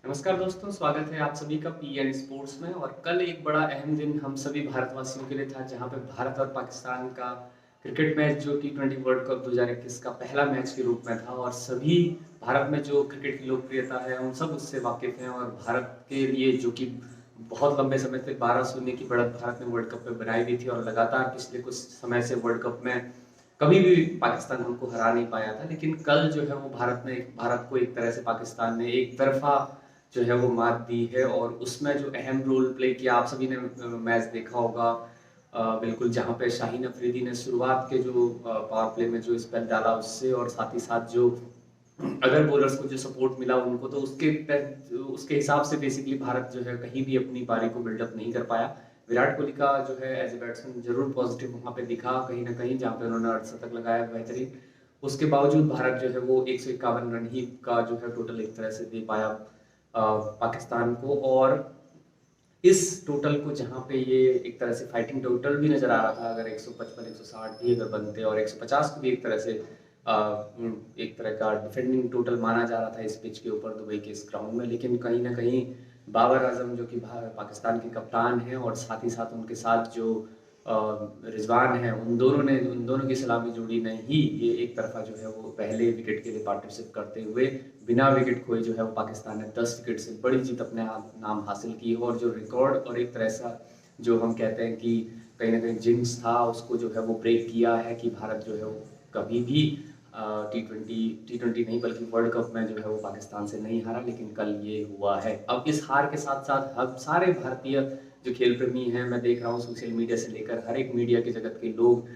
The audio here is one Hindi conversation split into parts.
नमस्कार दोस्तों, स्वागत है आप सभी का पीएन स्पोर्ट्स में। और कल एक बड़ा अहम दिन हम सभी भारतवासियों के लिए था, जहां पे भारत और पाकिस्तान का क्रिकेट मैच जो टी20 वर्ल्ड कप 2021 का पहला मैच के रूप में था। और सभी भारत में जो क्रिकेट की लोकप्रियता है हम सब उससे वाकिफ हैं। और भारत के लिए जो कि बहुत लंबे समय से 12-0 की बढ़त भारत ने वर्ल्ड कप में बनाई हुई थी, और लगातार पिछले कुछ समय से वर्ल्ड कप में कभी भी पाकिस्तान हमको हरा नहीं पाया था। लेकिन कल जो है वो भारत को एक तरह से पाकिस्तान ने एक तरफा जो है वो मात दी है। और उसमें जो अहम रोल प्ले किया, आप सभी ने मैच देखा होगा बिल्कुल, जहां पे शाहीन अफरीदी ने शुरुआत के जो पावर प्ले में जो स्पेल डाला उससे, और साथ ही साथ जो अदर बॉलर्स को जो सपोर्ट मिला उनको, तो उसके हिसाब से बेसिकली भारत जो है कहीं भी अपनी पारी को बिल्डअप नहीं कर पाया। विराट कोहली का जो है एज ए बैट्समैन जरूर पॉजिटिव वहां पे दिखा कहीं ना कहीं, जहां पे उन्होंने अर्धशतक लगाया बेहतरीन। उसके बावजूद भारत जो है वो 151 रन ही का जो है टोटल एक तरह से दे पाया पाकिस्तान को। और इस टोटल को जहां पे ये एक तरह से फाइटिंग टोटल भी नजर आ रहा था, अगर 155 160 भी अगर बनते और 150 को भी एक तरह से एक तरह का डिफेंडिंग टोटल माना जा रहा था इस पिच के ऊपर, दुबई के इस ग्राउंड में। लेकिन कहीं ना कहीं बाबर आजम जो कि पाकिस्तान के कप्तान हैं, और साथ ही साथ उनके साथ जो रिजवान है, उन दोनों की सलामी जोड़ी ने ही ये एक तरफा जो है वो पहले विकेट के लिए पार्टनरशिप करते हुए बिना विकेट खोए जो है वो पाकिस्तान ने 10 विकेट से बड़ी जीत अपने नाम हासिल की। और जो रिकॉर्ड और एक तरह सा जो हम कहते हैं कि कहीं ना कहीं जिंक्स था, उसको जो है वो ब्रेक किया है कि भारत जो है वो कभी भी टी ट्वेंटी नहीं बल्कि वर्ल्ड कप में जो है वो पाकिस्तान से नहीं हारा। लेकिन कल ये हुआ है। अब इस हार के साथ साथ हम सारे भारतीय जो खेल प्रेमी हैं, मैं देख रहा हूँ सोशल मीडिया से लेकर हर एक मीडिया के जगत के लोग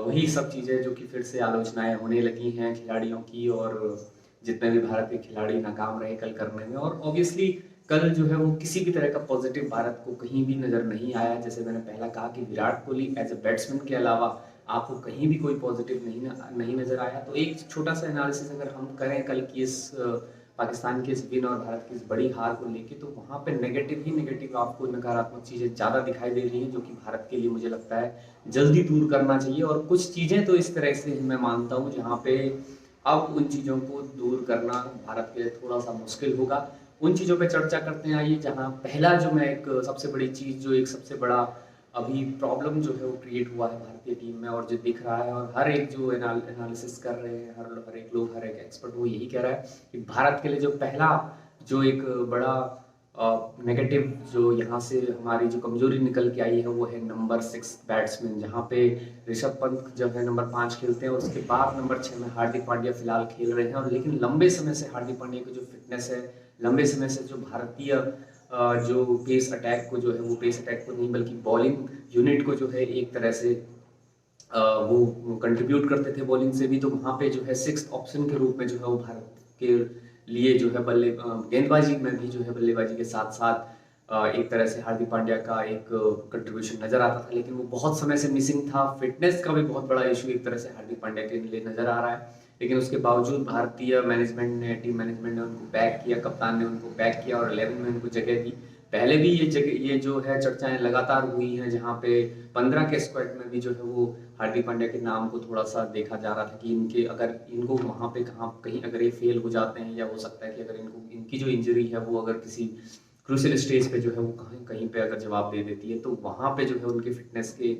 वही सब चीज़ें जो कि फिर से आलोचनाएं होने लगी हैं खिलाड़ियों की, और जितने भी भारत के खिलाड़ी नाकाम रहे कल करने में। और ऑब्वियसली कल जो है वो किसी भी तरह का पॉजिटिव भारत को कहीं भी नजर नहीं आया। जैसे मैंने पहला कहा कि Virat Kohli as a batsman के अलावा आपको कहीं भी कोई पॉजिटिव नहीं नजर आया। तो एक छोटा सा एनालिसिस अगर हम करें कल की इस पाकिस्तान की इस विन और भारत की इस बड़ी हार को लेके, तो वहां पे नेगेटिव ही नेगेटिव आपको नकारात्मक चीजें ज्यादा दिखाई दे रही हैं, जो कि भारत के लिए मुझे लगता है जल्दी दूर करना चाहिए। और कुछ चीजें तो इस तरह से मैं मानता हूँ जहाँ पे अब उन चीजों को दूर करना भारत के लिए थोड़ा सा मुश्किल होगा। उन चीजों पे चर्चा करते हैं आइए। जहाँ पहला जो मैं एक सबसे बड़ी चीज, जो एक सबसे बड़ा अभी प्रॉब्लम जो है वो क्रिएट हुआ है भारतीय टीम में, और जो दिख रहा है, और हर एक जो एनालिसिस कर रहे हैं, हर एक लोग, हर एक एक्सपर्ट वो यही कह रहा है कि भारत के लिए जो पहला जो एक बड़ा नेगेटिव जो यहाँ से हमारी जो कमजोरी निकल के आई है वो है नंबर 6 बैट्समैन। जहाँ पे ऋषभ पंत जो है नंबर 5 खेलते हैं, उसके बाद नंबर 6 में हार्दिक पांड्या फिलहाल खेल रहे हैं। और लेकिन लंबे समय से हार्दिक पांड्या की जो फिटनेस है, लंबे समय से जो भारतीय जो पेस अटैक को जो है वो पेस अटैक को नहीं बल्कि बॉलिंग यूनिट को जो है एक तरह से वो कंट्रीब्यूट करते थे बॉलिंग से भी। तो वहाँ पे जो है सिक्स ऑप्शन के रूप में जो है वो भारत के लिए जो है गेंदबाजी में भी जो है बल्लेबाजी के साथ साथ एक तरह से हार्दिक पांड्या का एक कंट्रीब्यूशन नजर आता था। लेकिन वो बहुत समय से मिसिंग था। फिटनेस का भी बहुत बड़ा इशू एक तरह से हार्दिक पांड्या के लिए नजर आ रहा है। लेकिन उसके बावजूद भारतीय मैनेजमेंट ने, टीम मैनेजमेंट ने उनको बैक किया, कप्तान ने उनको बैक किया और 11 में उनको जगह दी। पहले भी ये जो है चर्चाएं लगातार हुई हैं, जहाँ पे 15 के स्क्वाड में भी जो है वो हार्दिक पांड्या के नाम को थोड़ा सा देखा जा रहा था कि इनके अगर इनको वहां पे कहीं अगर ये फेल हो जाते हैं, या हो सकता है कि अगर इनकी जो इंजरी है वो अगर किसी क्रूशियल स्टेज पे जो है वो कहीं कहीं पे अगर जवाब दे देती है, तो वहां पे जो है उनकी फिटनेस के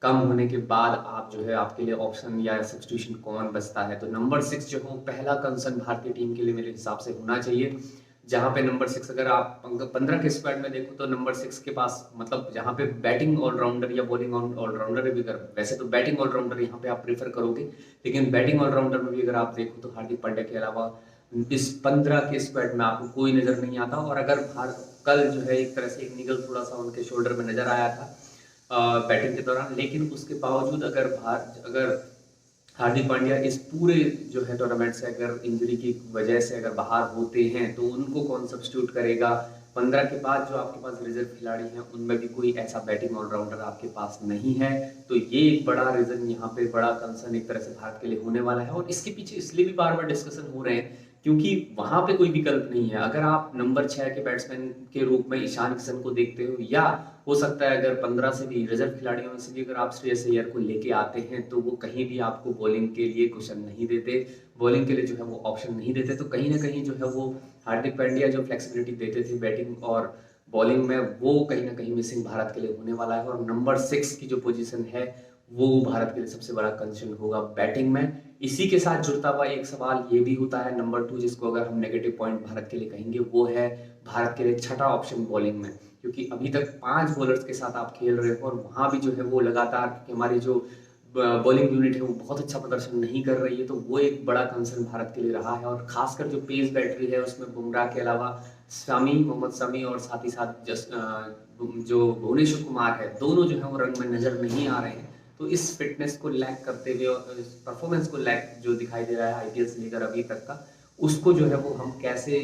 कम होने के बाद आप जो है आपके लिए ऑप्शन या सब्स्टिट्यूशन कौन बचता है। तो नंबर 6 जो है वो पहला कंसर्न भारतीय टीम के लिए मेरे हिसाब से होना चाहिए। जहां पे नंबर 6 अगर आप 15 के स्क्वाड में देखो, तो नंबर 6 के पास मतलब जहां पे बैटिंग ऑलराउंडर या बॉलिंग ऑलराउंडर भी कर, वैसे तो बैटिंग ऑलराउंडर यहाँ पे आप प्रेफर करोगे, लेकिन बैटिंग ऑलराउंडर में भी अगर आप देखो तो हार्दिक पांड्या के अलावा इस 15 के स्क्वाड में आपको कोई नजर नहीं आता। और अगर कल जो है एक तरह से एक निगल थोड़ा सा उनके शोल्डर में नजर आया था बैटिंग के दौरान, लेकिन उसके बावजूद अगर हार्दिक पांड्या इस पूरे जो है टूर्नामेंट से अगर इंजरी की वजह से अगर बाहर होते हैं, तो उनको कौन सब्स्टिट्यूट करेगा। 15 के बाद जो आपके पास रिजर्व खिलाड़ी हैं उनमें भी कोई ऐसा बैटिंग ऑलराउंडर आपके पास नहीं है। तो ये एक बड़ा रीजन यहाँ पे बड़ा कंसर्न एक तरह से भारत के लिए होने वाला है। और इसके पीछे इसलिए भी बार बार डिस्कशन हो रहे हैं क्योंकि वहां पे कोई विकल्प नहीं है। अगर आप नंबर 6 के बैट्समैन के रूप में ईशान किशन को देखते हो, या हो सकता है अगर 15 से भी रिजर्व खिलाड़ियों में से भी अगर आप श्रेयस अय्यर को लेके आते हैं, तो वो कहीं भी आपको बॉलिंग के लिए क्वेश्चन नहीं देते, बॉलिंग के लिए जो है वो ऑप्शन नहीं देते। तो कहीं ना कहीं जो है वो हार्दिक पांड्या जो फ्लेक्सिबिलिटी देते थे बैटिंग और बॉलिंग में, वो कहीं ना कहीं मिसिंग भारत के लिए होने वाला है। और नंबर 6 की जो पोजीशन है वो भारत के लिए सबसे बड़ा कंसर्न होगा बैटिंग में। इसी के साथ जुड़ता हुआ एक सवाल ये भी होता है नंबर 2, जिसको अगर हम नेगेटिव पॉइंट भारत के लिए कहेंगे, वो है भारत के लिए छठा ऑप्शन बॉलिंग में। क्योंकि अभी तक 5 बॉलर्स के साथ आप खेल रहे हो और वहां भी जो है वो लगातार, क्योंकि हमारी जो बॉलिंग यूनिट है वो बहुत अच्छा प्रदर्शन नहीं कर रही है, तो वो एक बड़ा कंसर्न भारत के लिए रहा है। और खासकर जो पेस बैटरी है उसमें बुमराह के अलावा शमी, मोहम्मद शमी और साथ ही साथ जो भुवनेश्वर कुमार है, दोनों जो है वो रंग में नजर नहीं आ रहे हैं। तो इस फिटनेस को लैक करते हुए और इस परफॉर्मेंस को लैक जो दिखाई दे रहा है आईपीएल से लेकर अभी तक का, उसको जो है वो हम कैसे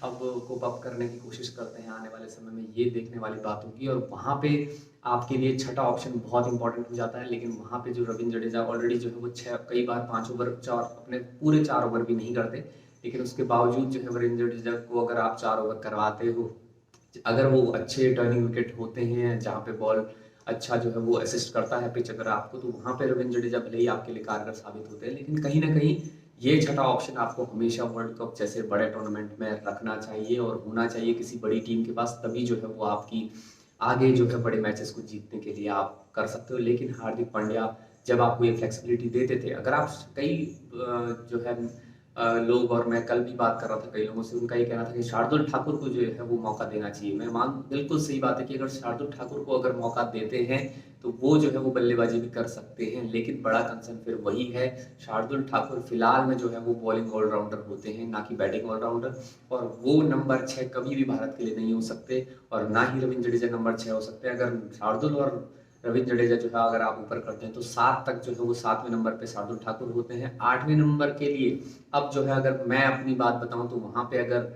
अब कोप अप करने की कोशिश करते हैं आने वाले समय में, ये देखने वाली बात होगी। और वहाँ पे आपके लिए छठा ऑप्शन बहुत इंपॉर्टेंट हो जाता है। लेकिन वहाँ पे जो रविंद्र जडेजा ऑलरेडी जो है वो कई बार 5 ओवर 4 अपने पूरे 4 ओवर भी नहीं करते, लेकिन उसके बावजूद जो है रविंद्र जडेजा को अगर आप 4 ओवर करवाते हो, अगर वो अच्छे टर्निंग विकेट होते हैं जहाँ पे बॉल अच्छा जो है वो असिस्ट करता है पिच अगर आपको, तो वहाँ पे रविंद्र जडेजा भले ही आपके लिए कारगर साबित होते हैं। लेकिन कहीं ना कहीं ये छठा ऑप्शन आपको हमेशा वर्ल्ड कप जैसे बड़े टूर्नामेंट में रखना चाहिए और होना चाहिए किसी बड़ी टीम के पास, तभी जो है वो आपकी आगे जो है बड़े मैचेस को जीतने के लिए आप कर सकते हो। लेकिन हार्दिक पांड्या जब आपको ये फ्लेक्सिबिलिटी देते थे, अगर आप कई जो है लोग, और मैं कल भी बात कर रहा था कई लोगों से, उनका ये कहना था कि शार्दुल ठाकुर को जो है वो मौका देना चाहिए। मैं मान बिल्कुल सही बात है कि अगर शार्दुल ठाकुर को अगर मौका देते हैं तो वो जो है वो बल्लेबाजी भी कर सकते हैं। लेकिन बड़ा कंसर्न फिर वही है, शार्दुल ठाकुर फिलहाल में जो है वो बॉलिंग ऑलराउंडर होते हैं, ना कि बैटिंग ऑलराउंडर। और वो नंबर 6 कभी भी भारत के लिए नहीं हो सकते, और ना ही रविंद्र जडेजा नंबर 6 हो सकते हैं। अगर शार्दुल और रविंद्र जडेजा जो है अगर आप ऊपर करते हैं तो 7 तक जो है वो 7वें नंबर पे शार्दुल ठाकुर होते हैं। 8वें नंबर के लिए अब जो है अगर मैं अपनी बात बताऊं तो वहां पे अगर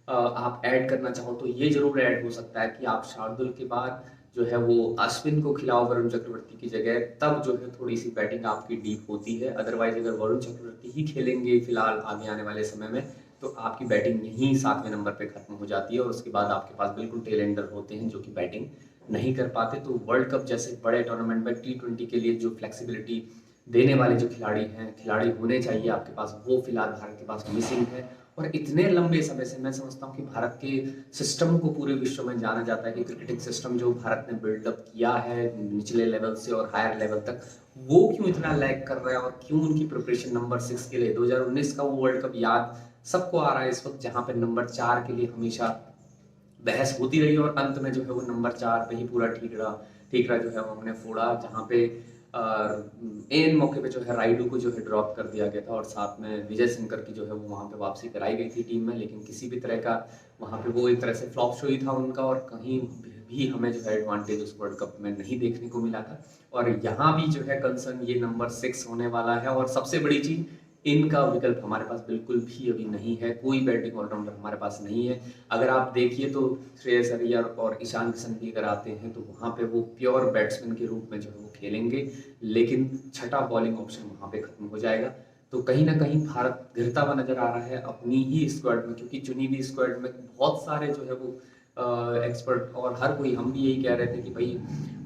आप ऐड करना चाहो तो ये जरूर ऐड हो सकता है कि आप शार्दुल के बाद जो है वो अश्विन को खिलाओ वरुण चक्रवर्ती की जगह, तब जो है थोड़ी सी बैटिंग आपकी डीप होती है। अदरवाइज अगर वरुण चक्रवर्ती ही खेलेंगे फिलहाल आगे आने वाले समय में, तो आपकी बैटिंग यहीं 7वें नंबर पे खत्म हो जाती है। और उसके बाद आपके पास बिल्कुल टेलेंडर होते हैं जो कि बैटिंग नहीं कर पाते। तो वर्ल्ड कप जैसे बड़े टूर्नामेंट में T20 के लिए जो फ्लेक्सिबिलिटी देने वाले जो खिलाड़ी होने चाहिए आपके पास, वो फिलहाल भारत के पास मिसिंग है। और इतने लंबे समय से मैं समझता हूँ कि भारत के सिस्टम को पूरे विश्व में जाना जाता है कि क्रिकेटिंग सिस्टम जो भारत ने बिल्डअप किया है निचले लेवल से और हायर लेवल तक, वो क्यों इतना लैग कर रहा है और क्यों उनकी प्रिपरेशन नंबर 6 के लिए 2019 का वो वर्ल्ड कप याद सबको आ रहा है इस वक्त, जहां पे नंबर 4 के लिए हमेशा बहस होती रही और अंत में जो है वो नंबर 4 पे ही पूरा ठीकरा जो है वो हमने फोड़ा, जहाँ पे एन मौके पे जो है राइडू को जो है ड्रॉप कर दिया गया था और साथ में विजय शंकर की जो है वो वहाँ पे वापसी कराई गई थी टीम में। लेकिन किसी भी तरह का वहाँ पे वो एक तरह से फ्लॉप शो ही था उनका, और कहीं भी हमें जो है एडवांटेज उस वर्ल्ड कप में नहीं देखने को मिला था। और यहाँ भी जो है कंसर्न ये नंबर 6 होने वाला है। और सबसे बड़ी चीज, इनका विकल्प हमारे पास बिल्कुल भी अभी नहीं है, कोई बैटिंग ऑलराउंडर हमारे पास नहीं है। अगर आप देखिए तो श्रेयस अय्यर और ईशान किशन भी अगर आते हैं तो वहाँ पे वो प्योर बैट्समैन के रूप में जो है वो खेलेंगे, लेकिन छठा बॉलिंग ऑप्शन वहाँ पे खत्म हो जाएगा। तो कहीं ना कहीं भारत गिरता हुआ नजर आ रहा है अपनी ही स्क्वाड में, क्योंकि चुनी हुई स्क्वाड में बहुत सारे जो है वो एक्सपर्ट और हर कोई, हम भी यही कह रहे थे कि भाई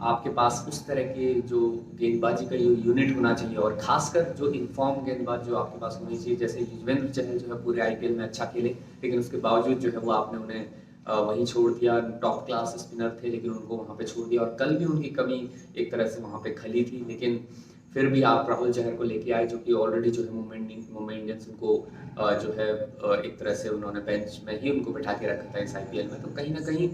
आपके पास उस तरह के जो गेंदबाजी का यूनिट होना चाहिए, और खासकर जो इन्फॉर्म गेंदबाज जो आपके पास होनी चाहिए। जैसे युजवेंद्र चहल जो है पूरे आईपीएल में अच्छा खेले, लेकिन उसके बावजूद जो है वो आपने उन्हें वहीं छोड़ दिया। टॉप क्लास स्पिनर थे लेकिन उनको वहां पे छोड़ दिया, और कल भी उनकी कमी एक तरह से वहां पे खली थी। लेकिन फिर भी आप राहुल चहर को लेके आए, जो कि ऑलरेडी जो है मुंबई इंडियंस उनको जो है एक तरह से उन्होंने बेंच में ही उनको बैठा के रखा था इस आईपीएल में। तो कहीं ना कहीं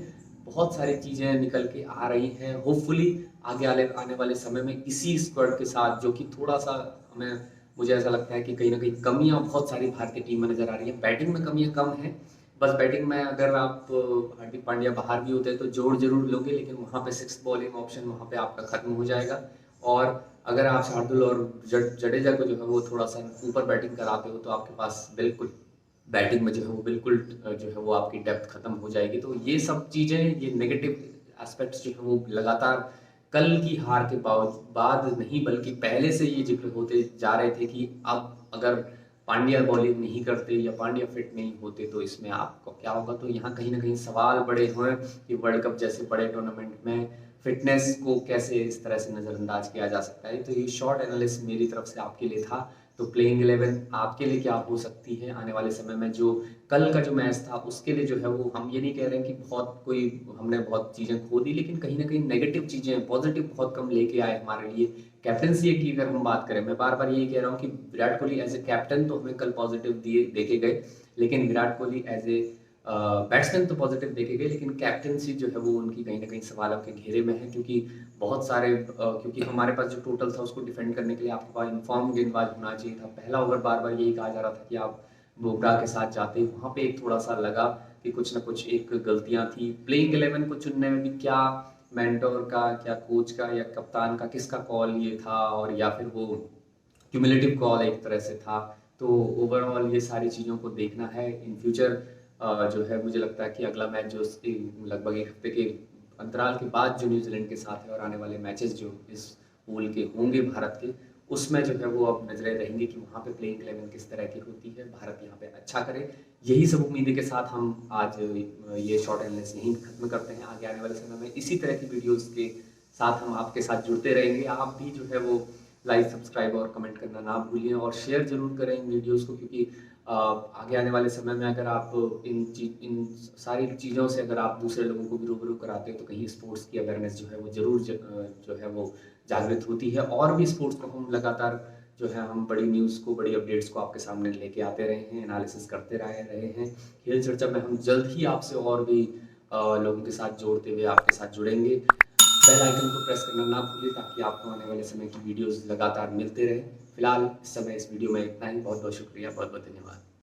बहुत सारी चीजें निकल के आ रही हैं। होपफुली आगे आने वाले समय में इसी स्क्वाड के साथ, जो कि थोड़ा सा हमें, मुझे ऐसा लगता है कि कहीं ना कहीं कमियां बहुत सारी भारतीय टीम में नजर आ रही है। बैटिंग में कमियां कम है, बस बैटिंग में अगर आप हार्दिक पांड्या बाहर भी होते हैं तो जोड़ जरूर लोगे, लेकिन वहां पे 6 बॉलिंग ऑप्शन वहां पे आपका खत्म हो जाएगा। और अगर आप शार्दुल और जडेजा को जो है वो थोड़ा सा ऊपर बैटिंग कराते हो तो आपके पास बिल्कुल बैटिंग में जो है वो बिल्कुल जो है वो आपकी डेप्थ खत्म हो जाएगी। तो ये सब चीजें, ये नेगेटिव एस्पेक्ट्स जो है वो लगातार कल की हार के बाद नहीं बल्कि पहले से ये जिक्र होते जा रहे थे कि अब अगर पांड्या बॉलिंग नहीं करते या पांड्या फिट नहीं होते तो इसमें आपको क्या होगा। तो यहाँ कहीं ना कहीं सवाल बड़े हैं कि वर्ल्ड कप जैसे बड़े टूर्नामेंट में फिटनेस को कैसे इस तरह से नजरअंदाज किया जा सकता है। तो ये शॉर्ट एनालिसिस मेरी तरफ से आपके लिए था। तो प्लेइंग 11 आपके लिए क्या हो सकती है आने वाले समय में? जो कल का जो मैच था उसके लिए जो है वो हम ये नहीं कह रहे हैं कि बहुत कोई हमने बहुत चीज़ें खो दी, लेकिन कहीं न कहीं नेगेटिव चीज़ें पॉजिटिव बहुत कम लेके आए हमारे लिए। कैप्टेंसी की अगर हम बात करें, मैं बार-बार यही कह रहा हूँ कि Virat Kohli as a captain तो हमें कल पॉजिटिव दिए देखे गए, लेकिन Virat Kohli as a batsman तो पॉजिटिव देखे गए, लेकिन कैप्टेंसी जो है वो उनकी कहीं न कहीं सवालों के घेरे में है, क्योंकि बहुत सारे क्योंकि हमारे पास जो टोटल था उसको डिफेंड करने के लिए आपके पास इन्फॉर्म गेंदबाज होना चाहिए था। पहला ओवर बार-बार यही कहा जा रहा था कि आप बुमराह के साथ जाते, वहाँ पे एक थोड़ा-सा लगा कि कुछ न कुछ एक गलतियाँ थी। प्लेइंग 11 को चुनने में भी क्या मेंटर का, क्या कोच का या कप्तान का किसका कॉल ये था, और या फिर वो क्यूमुलेटिव कॉल एक तरह से था। तो ओवरऑल ये सारी चीज़ों को देखना है इन फ्यूचर। जो है मुझे लगता है कि अगला मैच जो लगभग 1 हफ्ते के अंतराल के बाद जो न्यूजीलैंड के साथ है, और आने वाले मैचेस जो इस पूल के होंगे भारत के, उसमें जो है वो अब नज़रें रहेंगी कि वहाँ पे प्लेइंग 11 किस तरह की होती है, भारत यहाँ पे अच्छा करे। यही सब उम्मीदें के साथ हम आज ये शॉर्ट एनालिसिस यहीं खत्म करते हैं। आगे आने वाले समय में इसी तरह की वीडियोज़ के साथ हम आपके साथ जुड़ते रहेंगे। आप भी जो है वो लाइक, सब्सक्राइब और कमेंट करना ना भूलिए, और शेयर ज़रूर करें इन वीडियोज़ को, क्योंकि आगे आने वाले समय में अगर आप इन सारी चीज़ों से अगर आप दूसरे लोगों को भी रूबरू कराते हो, तो कहीं स्पोर्ट्स की अवेयरनेस जो है वो ज़रूर जो है वो जागृत होती है। और भी स्पोर्ट्स को हम लगातार जो है हम बड़ी न्यूज़ को, बड़ी अपडेट्स को आपके सामने लेके आते रहे हैं, एनालिसिस करते रहे हैं। खेल चर्चा में हम जल्द ही आपसे और भी लोगों के साथ जोड़ते हुए आपके साथ जुड़ेंगे। बेल आइकन को प्रेस करना ना भूलिए, ताकि आपको आने वाले समय की वीडियोस लगातार मिलते रहे। फिलहाल इस समय इस वीडियो में इतना ही। बहुत बहुत शुक्रिया, बहुत बहुत धन्यवाद।